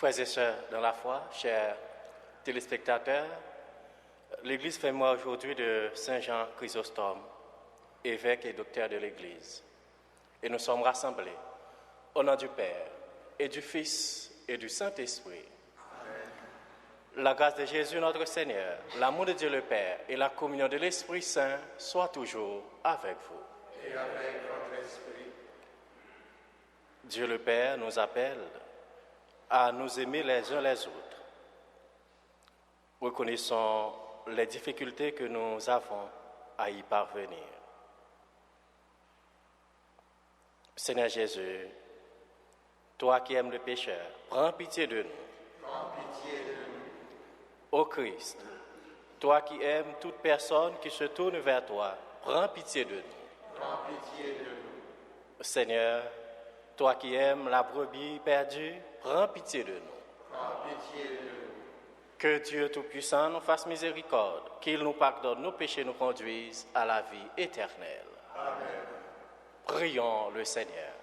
Frères et sœurs dans la foi, chers téléspectateurs, l'Église fait mémoire aujourd'hui de Saint Jean Chrysostome, évêque et docteur de l'Église. Et nous sommes rassemblés au nom du Père et du Fils et du Saint-Esprit. Amen. La grâce de Jésus notre Seigneur, l'amour de Dieu le Père et la communion de l'Esprit Saint soient toujours avec vous. Et avec votre esprit. Dieu le Père nous appelle à nous aimer les uns les autres. Reconnaissons les difficultés que nous avons à y parvenir. Seigneur Jésus, toi qui aimes le pécheur, prends pitié de nous. Prends pitié de nous. Ô Christ, toi qui aimes toute personne qui se tourne vers toi, prends pitié de nous. Prends pitié de nous. Seigneur, toi qui aimes la brebis perdue, prends pitié de nous. Prends pitié de nous. Que Dieu Tout-Puissant nous fasse miséricorde, qu'il nous pardonne nos péchés, nous conduise à la vie éternelle. Amen. Prions le Seigneur.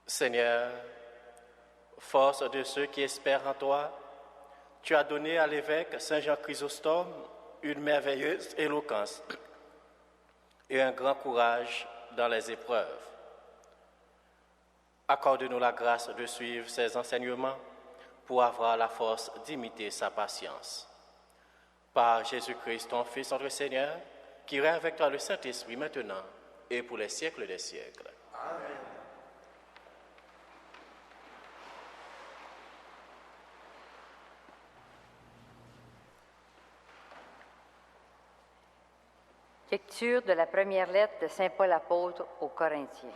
Seigneur, force de ceux qui espèrent en toi, tu as donné à l'évêque Saint Jean Chrysostome une merveilleuse éloquence et un grand courage dans les épreuves. Accorde-nous la grâce de suivre ses enseignements pour avoir la force d'imiter sa patience. Par Jésus-Christ, ton Fils, notre Seigneur, qui règne avec toi le Saint-Esprit maintenant et pour les siècles des siècles. Amen. Lecture de la première lettre de Saint Paul apôtre aux Corinthiens.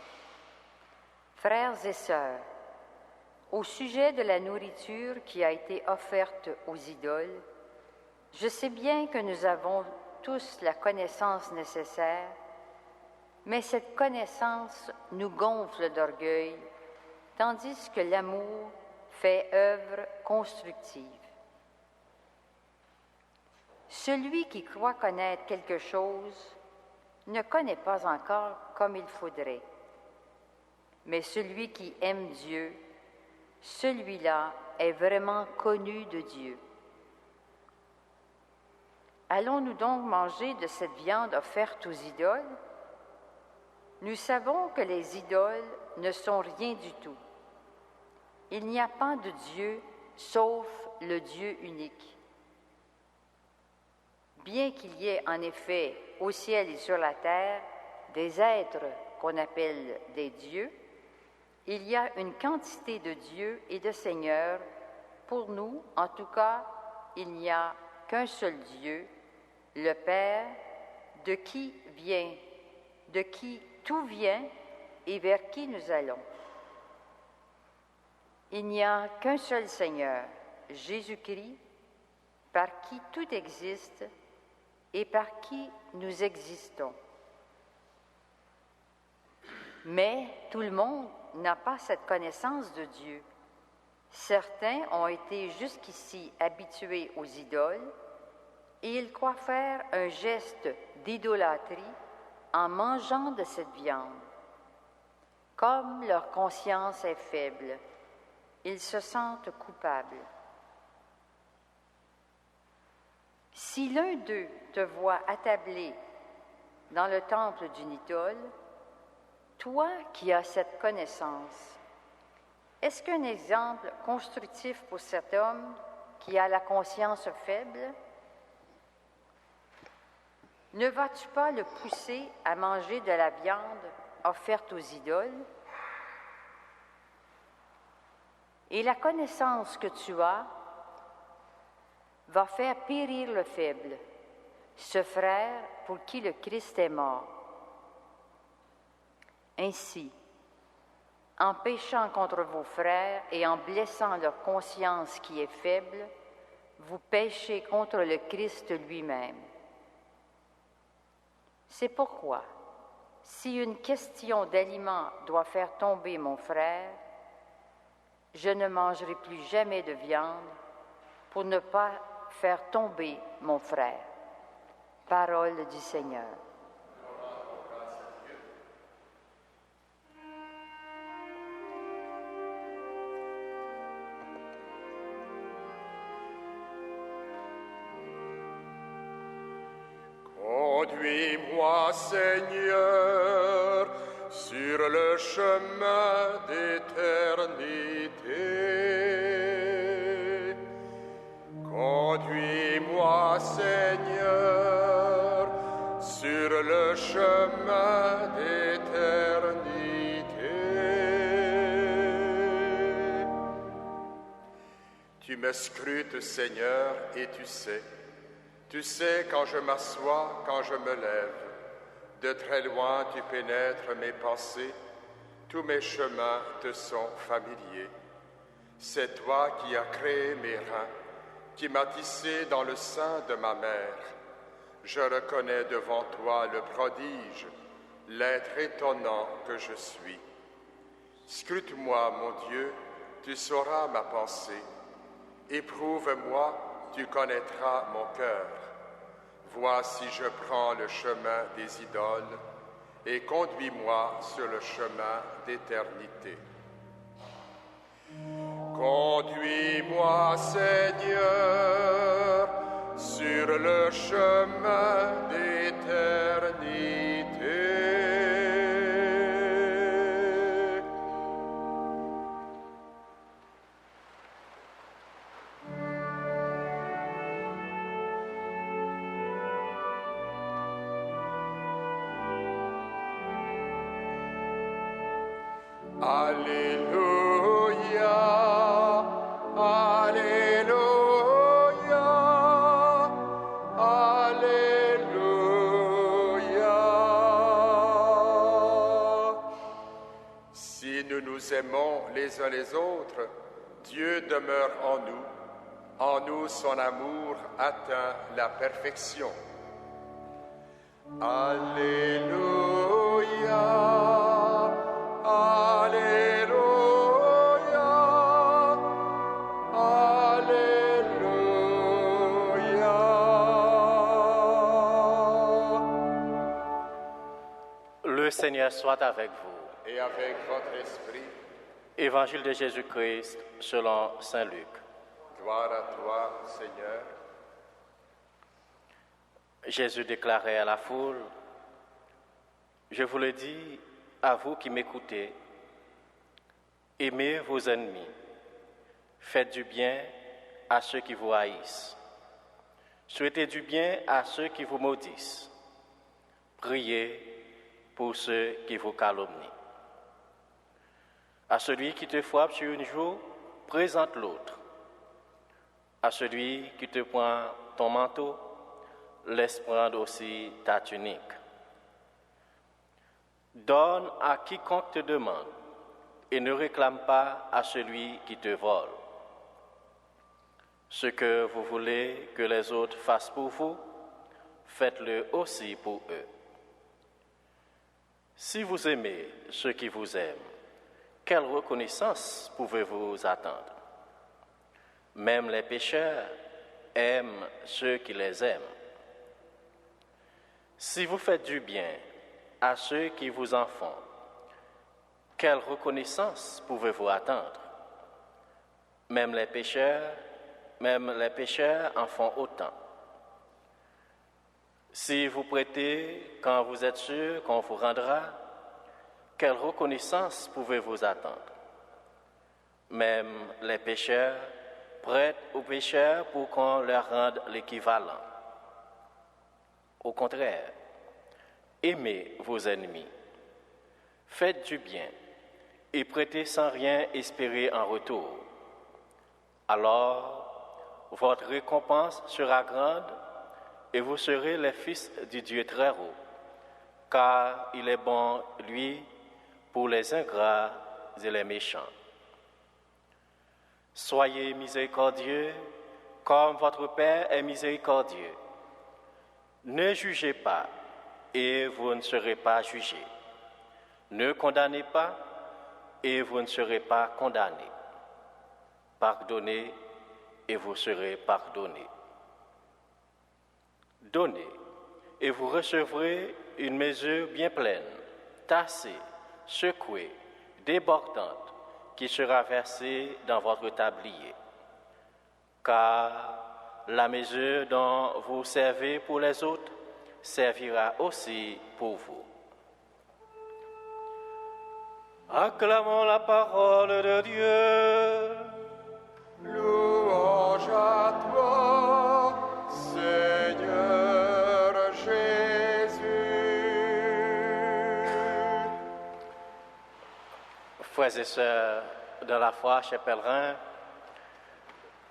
Frères et sœurs, au sujet de la nourriture qui a été offerte aux idoles, je sais bien que nous avons tous la connaissance nécessaire, mais cette connaissance nous gonfle d'orgueil, tandis que l'amour fait œuvre constructive. Celui qui croit connaître quelque chose ne connaît pas encore comme il faudrait. Mais celui qui aime Dieu, celui-là est vraiment connu de Dieu. Allons-nous donc manger de cette viande offerte aux idoles? Nous savons que les idoles ne sont rien du tout. Il n'y a pas de Dieu sauf le Dieu unique. Bien qu'il y ait en effet au ciel et sur la terre des êtres qu'on appelle des dieux, il y a une quantité de dieux et de seigneurs. Pour nous, en tout cas, il n'y a qu'un seul Dieu, le Père, de qui tout vient et vers qui nous allons. Il n'y a qu'un seul Seigneur, Jésus-Christ, par qui tout existe et par qui nous existons. Mais tout le monde n'a pas cette connaissance de Dieu. Certains ont été jusqu'ici habitués aux idoles et ils croient faire un geste d'idolâtrie en mangeant de cette viande. Comme leur conscience est faible, ils se sentent coupables. Si l'un d'eux te voit attablé dans le temple d'une idole, toi qui as cette connaissance, est-ce qu'un exemple constructif pour cet homme qui a la conscience faible? Ne vas-tu pas le pousser à manger de la viande offerte aux idoles? Et la connaissance que tu as va faire périr le faible, ce frère pour qui le Christ est mort. Ainsi, en péchant contre vos frères et en blessant leur conscience qui est faible, vous péchez contre le Christ lui-même. C'est pourquoi, si une question d'aliment doit faire tomber mon frère, je ne mangerai plus jamais de viande pour ne pas faire tomber mon frère. Parole du Seigneur. Seigneur, sur le chemin d'éternité. Conduis-moi, Seigneur, sur le chemin d'éternité. Tu me scrutes, Seigneur, et tu sais quand je m'assois, quand je me lève. De très loin, tu pénètres mes pensées, tous mes chemins te sont familiers. C'est toi qui as créé mes reins, qui m'as tissé dans le sein de ma mère. Je reconnais devant toi le prodige, l'être étonnant que je suis. Scrute-moi, mon Dieu, tu sauras ma pensée. Éprouve-moi, tu connaîtras mon cœur. Vois si je prends le chemin des idoles et conduis-moi sur le chemin d'éternité. Conduis-moi, Seigneur, sur le chemin d'éternité. Alléluia, Alléluia, Alléluia. Si nous nous aimons les uns les autres, Dieu demeure en nous. En nous, son amour atteint la perfection. Alléluia. Alléluia, Alléluia. Le Seigneur soit avec vous. Et avec votre esprit. Évangile de Jésus-Christ selon Saint Luc. Gloire à toi, Seigneur. Jésus déclarait à la foule, « Je vous le dis, à vous qui m'écoutez, aimez vos ennemis, faites du bien à ceux qui vous haïssent, souhaitez du bien à ceux qui vous maudissent, priez pour ceux qui vous calomnient. À celui qui te frappe sur une joue, présente l'autre. À celui qui te prend ton manteau, laisse prendre aussi ta tunique. Donne à quiconque te demande et ne réclame pas à celui qui te vole. Ce que vous voulez que les autres fassent pour vous, faites-le aussi pour eux. Si vous aimez ceux qui vous aiment, quelle reconnaissance pouvez-vous attendre? Même les pécheurs aiment ceux qui les aiment. Si vous faites du bien à ceux qui vous en font, quelle reconnaissance pouvez-vous attendre? Même les pécheurs en font autant. Si vous prêtez quand vous êtes sûr qu'on vous rendra, quelle reconnaissance pouvez-vous attendre? Même les pécheurs prêtent aux pécheurs pour qu'on leur rende l'équivalent. Au contraire, aimez vos ennemis, faites du bien et prêtez sans rien espérer en retour. Alors, votre récompense sera grande et vous serez les fils du Dieu très haut, car il est bon, lui, pour les ingrats et les méchants. Soyez miséricordieux comme votre Père est miséricordieux. Ne jugez pas et vous ne serez pas jugés. Ne condamnez pas et vous ne serez pas condamnés. Pardonnez et vous serez pardonnés. Donnez et vous recevrez une mesure bien pleine, tassée, secouée, débordante, qui sera versée dans votre tablier. Car la mesure dont vous servez pour les autres servira aussi pour vous. Acclamons la parole de Dieu. Louange à toi, Seigneur Jésus. Frères et sœurs, dans la foi, chers pèlerins,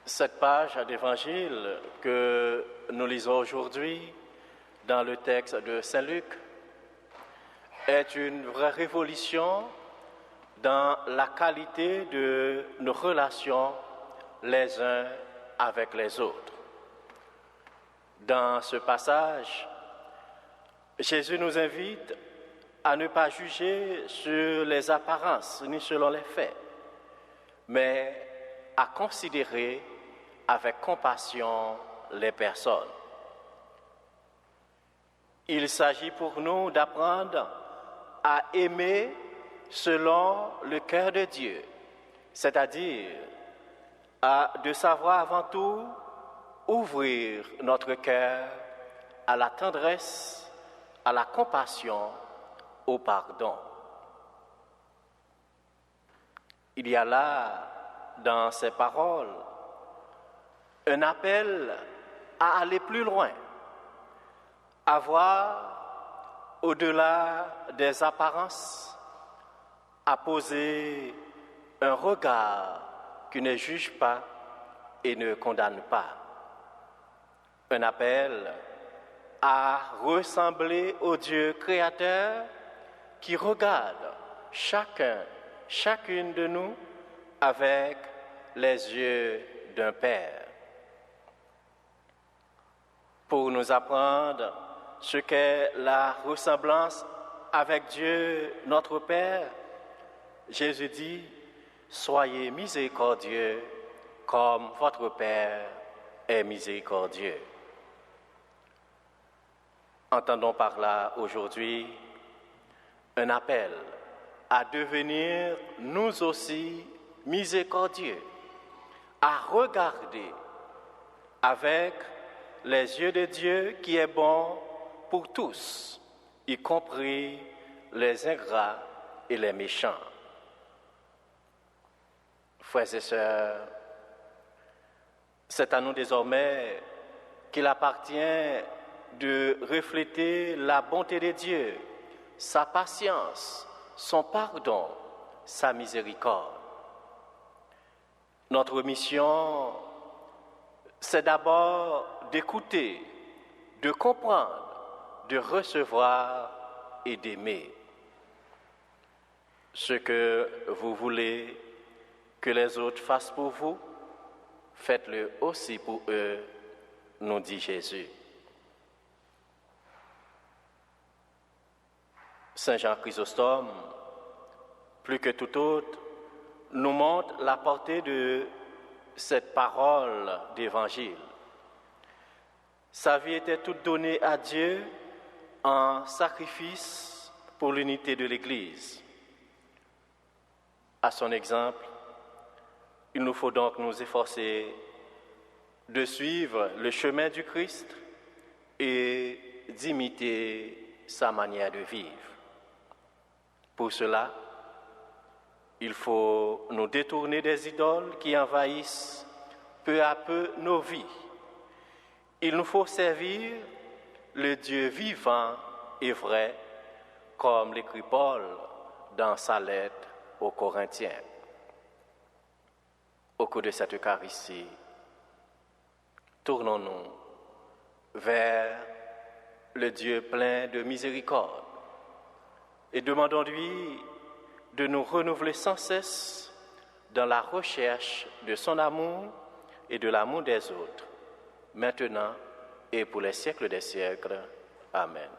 cette page d'évangile que nous lisons aujourd'hui dans le texte de Saint Luc est une vraie révolution dans la qualité de nos relations les uns avec les autres. Dans ce passage, Jésus nous invite à ne pas juger sur les apparences ni selon les faits, mais à considérer avec compassion les personnes. Il s'agit pour nous d'apprendre à aimer selon le cœur de Dieu, c'est-à-dire de savoir avant tout ouvrir notre cœur à la tendresse, à la compassion, au pardon. Il y a là, dans ces paroles, un appel à aller plus loin, à voir au-delà des apparences, à poser un regard qui ne juge pas et ne condamne pas. Un appel à ressembler au Dieu créateur qui regarde chacune de nous avec les yeux d'un Père. Pour nous apprendre ce qu'est la ressemblance avec Dieu, notre Père, Jésus dit, « Soyez miséricordieux comme votre Père est miséricordieux. » Entendons par là aujourd'hui un appel à devenir nous aussi miséricordieux, à regarder avec les yeux de Dieu qui est bon pour tous, y compris les ingrats et les méchants. Frères et sœurs, c'est à nous désormais qu'il appartient de refléter la bonté de Dieu, sa patience, son pardon, sa miséricorde. Notre mission, c'est d'abord d'écouter, de comprendre, de recevoir et d'aimer. Ce que vous voulez que les autres fassent pour vous, faites-le aussi pour eux, nous dit Jésus. Saint Jean Chrysostome, plus que tout autre, nous montre la portée de cette parole d'évangile. Sa vie était toute donnée à Dieu en sacrifice pour l'unité de l'Église. À son exemple, il nous faut donc nous efforcer de suivre le chemin du Christ et d'imiter sa manière de vivre. Pour cela, il faut nous détourner des idoles qui envahissent peu à peu nos vies. Il nous faut servir le Dieu vivant et vrai, comme l'écrit Paul dans sa lettre aux Corinthiens. Au cours de cette Eucharistie, tournons-nous vers le Dieu plein de miséricorde et demandons-lui de nous renouveler sans cesse dans la recherche de son amour et de l'amour des autres, maintenant et pour les siècles des siècles. Amen.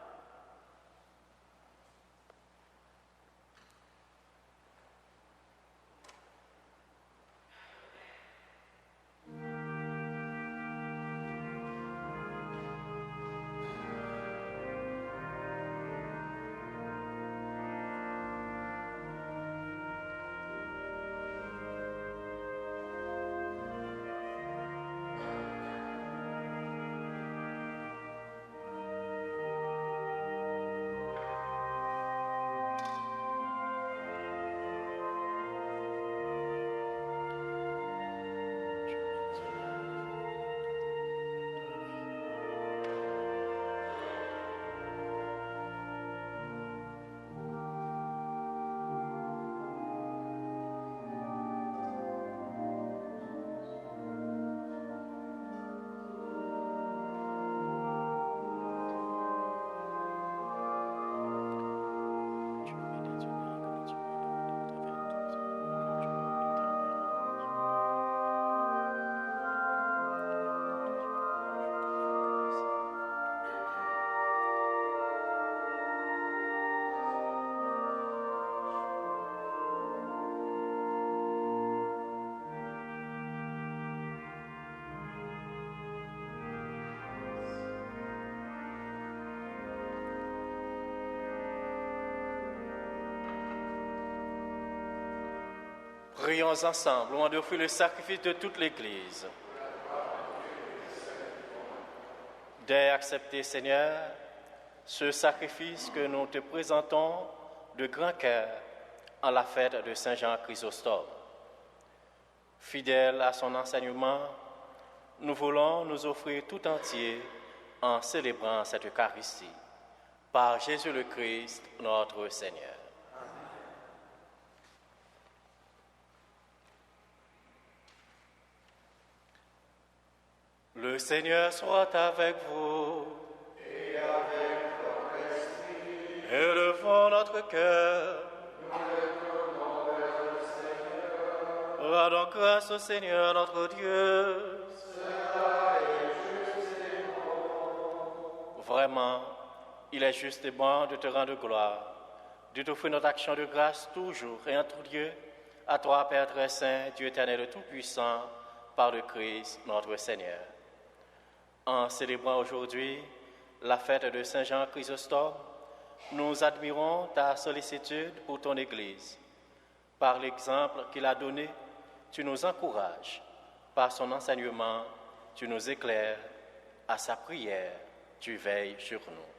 Prions ensemble, on offre le sacrifice de toute l'Église. Dès accepter, Seigneur, ce sacrifice que nous te présentons de grand cœur en la fête de Saint Jean Chrysostome. Fidèle à son enseignement, nous voulons nous offrir tout entier en célébrant cette Eucharistie. Par Jésus le Christ, notre Seigneur. Le Seigneur soit avec vous. Et avec votre esprit. Élevons notre cœur. Nous le tournons vers le Seigneur. Rendons grâce au Seigneur notre Dieu. Cela est juste et bon. Vraiment, il est juste et bon de te rendre gloire, de t'offrir notre action de grâce toujours et en tout lieu, à toi, Père très saint, Dieu éternel et tout-puissant, par le Christ notre Seigneur. En célébrant aujourd'hui la fête de Saint Jean Chrysostome, nous admirons ta sollicitude pour ton Église. Par l'exemple qu'il a donné, tu nous encourages. Par son enseignement, tu nous éclaires. À sa prière, tu veilles sur nous.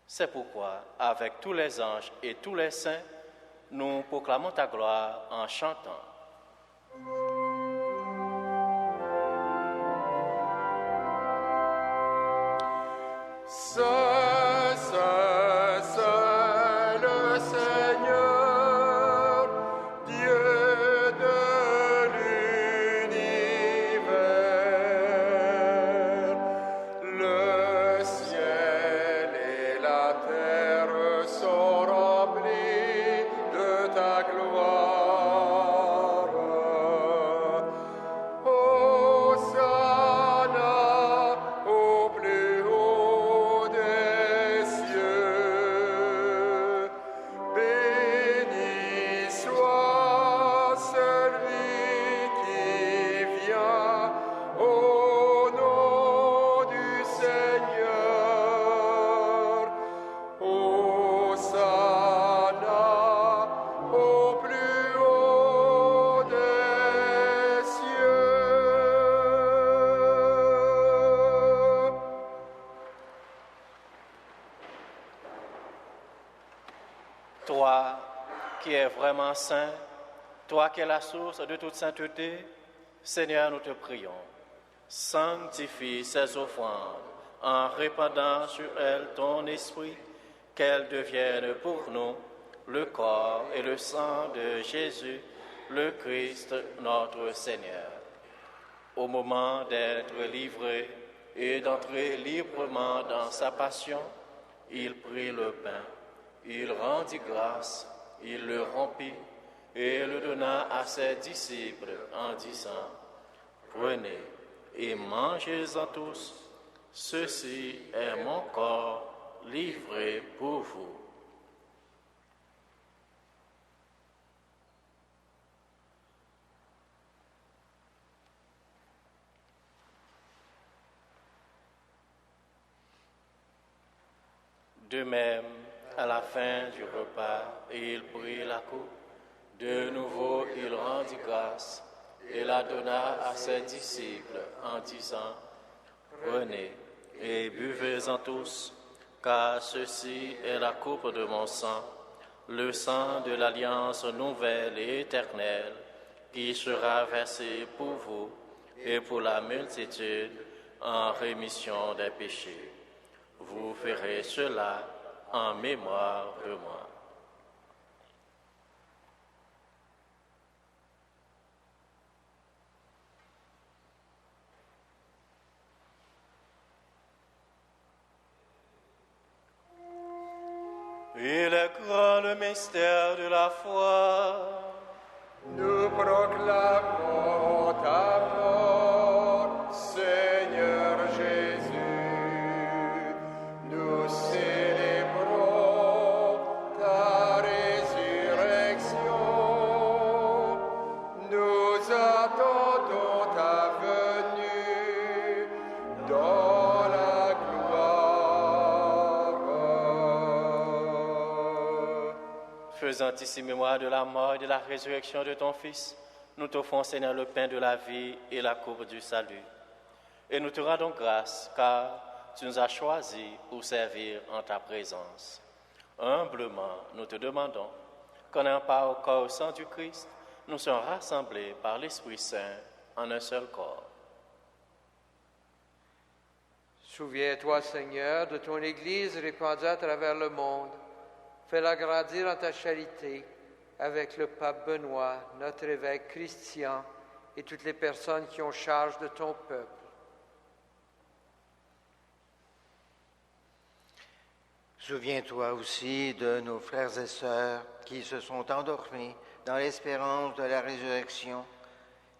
C'est pourquoi, avec tous les anges et tous les saints, nous proclamons ta gloire en chantant. Saint, Saint, Saint, le Seigneur, Dieu de l'univers. Le ciel et la terre sont remplis de ta gloire. Hosanna au plus haut des cieux. Béni soit celui qui vient au nom du Seigneur. Hosanna au plus haut des cieux. Toi qui es vraiment saint, toi qui es la source de toute sainteté, Seigneur, nous te prions. Sanctifie ces offrandes en répandant sur elles ton esprit, qu'elles deviennent pour nous le corps et le sang de Jésus, le Christ, notre Seigneur. Au moment d'être livré et d'entrer librement dans sa passion, il prit le pain, il rendit grâce, il le rompit et le donna à ses disciples en disant: Prenez et mangez-en tous, ceci est mon corps livré pour vous. De même, à la fin du repas, il prit la coupe. De nouveau, il rendit grâce et la donna à ses disciples en disant: Prenez et buvez-en tous, car ceci est la coupe de mon sang, le sang de l'alliance nouvelle et éternelle, qui sera versé pour vous et pour la multitude en rémission des péchés. Vous ferez cela en mémoire de moi. Il est grand le mystère de la foi. Nous proclamons ta mort, Seigneur Jésus. Nous célébrons ta résurrection. Nous attendons ta venue dans la gloire. faisant ici mémoire de la mort et de la résurrection de ton Fils, nous t'offrons, Seigneur, le pain de la vie et la coupe du salut. Et nous te rendons grâce, car tu nous as choisis pour servir en ta présence. Humblement, nous te demandons qu'en ayant part au corps et au sang du Christ, nous soyons rassemblés par l'Esprit Saint en un seul corps. Souviens-toi, Seigneur, de ton Église répandue à travers le monde. Fais-la grandir en ta charité avec le pape Benoît, notre évêque Christian et toutes les personnes qui ont charge de ton peuple. Souviens-toi aussi de nos frères et sœurs qui se sont endormis dans l'espérance de la résurrection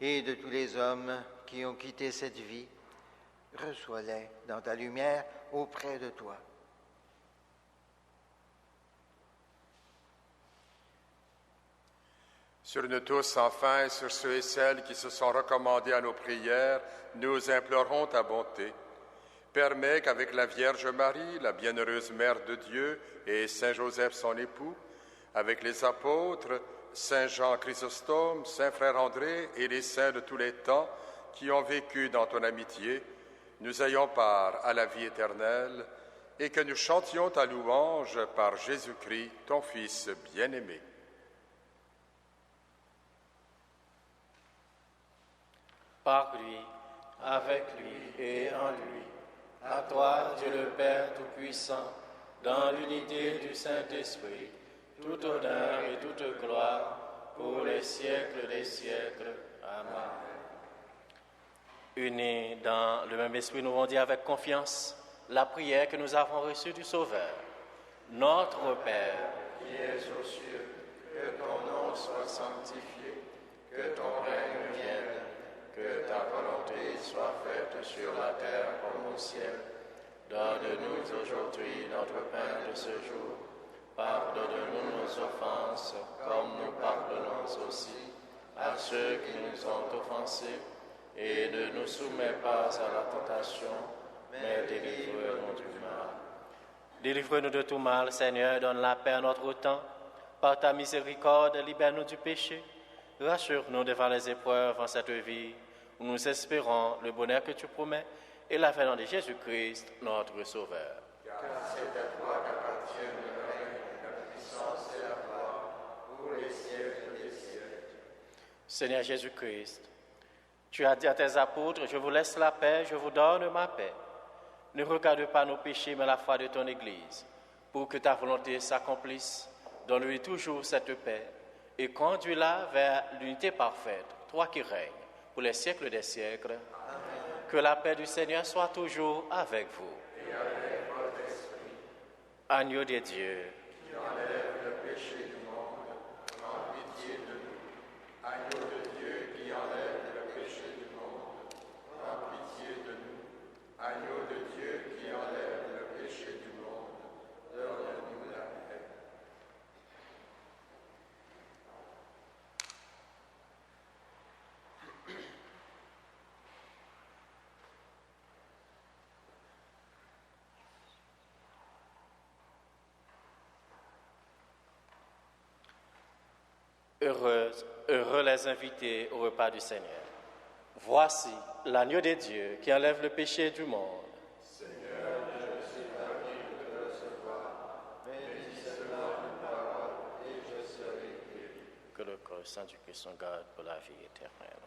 et de tous les hommes qui ont quitté cette vie. Reçois-les dans ta lumière auprès de toi. Sur nous tous, enfin, et sur ceux et celles qui se sont recommandés à nos prières, nous implorons ta bonté. Permets qu'avec la Vierge Marie, la bienheureuse Mère de Dieu, et Saint Joseph, son époux, avec les apôtres, Saint Jean Chrysostome, Saint Frère André et les saints de tous les temps qui ont vécu dans ton amitié, nous ayons part à la vie éternelle et que nous chantions ta louange par Jésus-Christ, ton Fils bien-aimé. Par lui, avec lui et en lui, à toi, Dieu le Père Tout-Puissant, dans l'unité du Saint-Esprit, tout honneur et toute gloire pour les siècles des siècles. Amen. Unis dans le même esprit, nous allons dire avec confiance la prière que nous avons reçue du Sauveur. Notre Père, Qui es aux cieux, que ton nom soit sanctifié, que ton règne vienne, que ta volonté soit faite sur la terre comme au ciel. donne-nous aujourd'hui notre pain de ce jour. Pardonne-nous nos offenses, comme nous pardonnons aussi à ceux qui nous ont offensés. Et ne nous soumets pas à la tentation, mais délivre-nous du mal. Délivre-nous de tout mal, Seigneur, donne la paix à notre temps. Par ta miséricorde, libère-nous du péché. Rassure-nous devant les épreuves en cette vie, où nous espérons le bonheur que tu promets et l'avènement de Jésus-Christ, notre Sauveur. Car c'est à toi qu'appartiennent le règne, la puissance et la gloire, pour les siècles des siècles. Seigneur Jésus-Christ, tu as dit à tes apôtres, je vous laisse la paix, je vous donne ma paix. Ne regarde pas nos péchés, mais la foi de ton Église. Pour que ta volonté s'accomplisse, donne-lui toujours cette paix et conduis-la vers l'unité parfaite, toi qui règnes pour les siècles des siècles. Amen. Que la paix du Seigneur soit toujours avec vous. Et avec votre esprit. Agneau de Dieu, Qui enlève le péché du monde, prends pitié de nous. Agneau de Dieu qui enlève le péché du monde, prends pitié de nous. Agneau de Dieu qui enlève le péché du monde, donne-nous la paix. Heureux les invités au repas du Seigneur. Voici l'agneau de Dieu qui enlève le péché du monde. Seigneur, je suis avide de te recevoir, mais dis seulement une parole et je serai guéri. Que le corps saint du Christ nous garde pour la vie éternelle.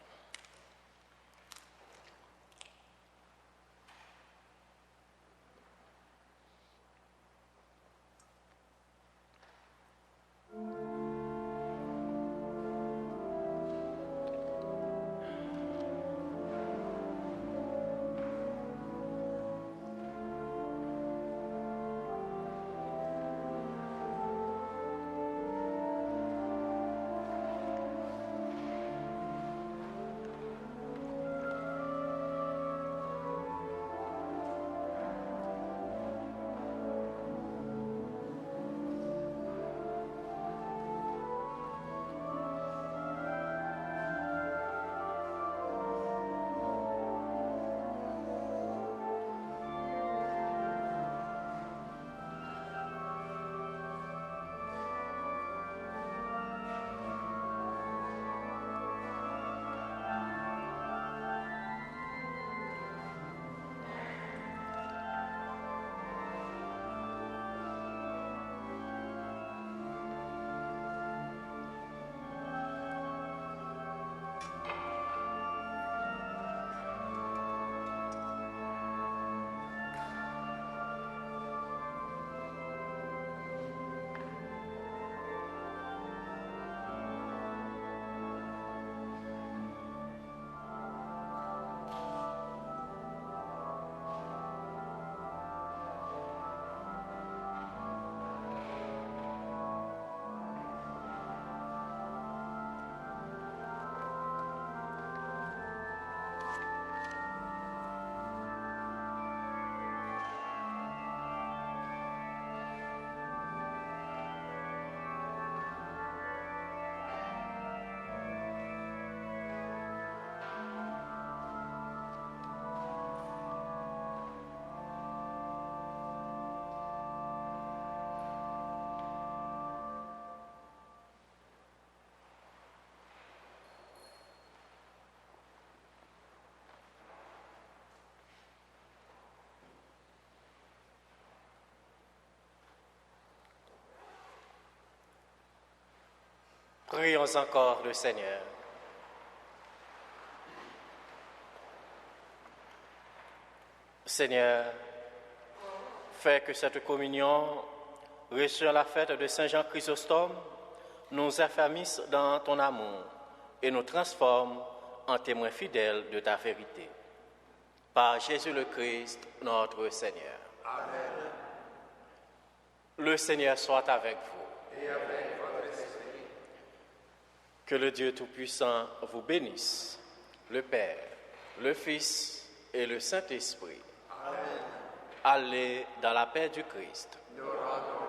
Prions encore le Seigneur. Seigneur, fais que cette communion, reçue à la fête de Saint Jean Chrysostome, nous affermisse dans ton amour et nous transforme en témoins fidèles de ta vérité. Par Jésus le Christ, notre Seigneur. Amen. Le Seigneur soit avec vous. Et avec votre esprit. Que le Dieu Tout-Puissant vous bénisse, le Père, le Fils et le Saint-Esprit. Amen. Allez dans la paix du Christ. Nous rendons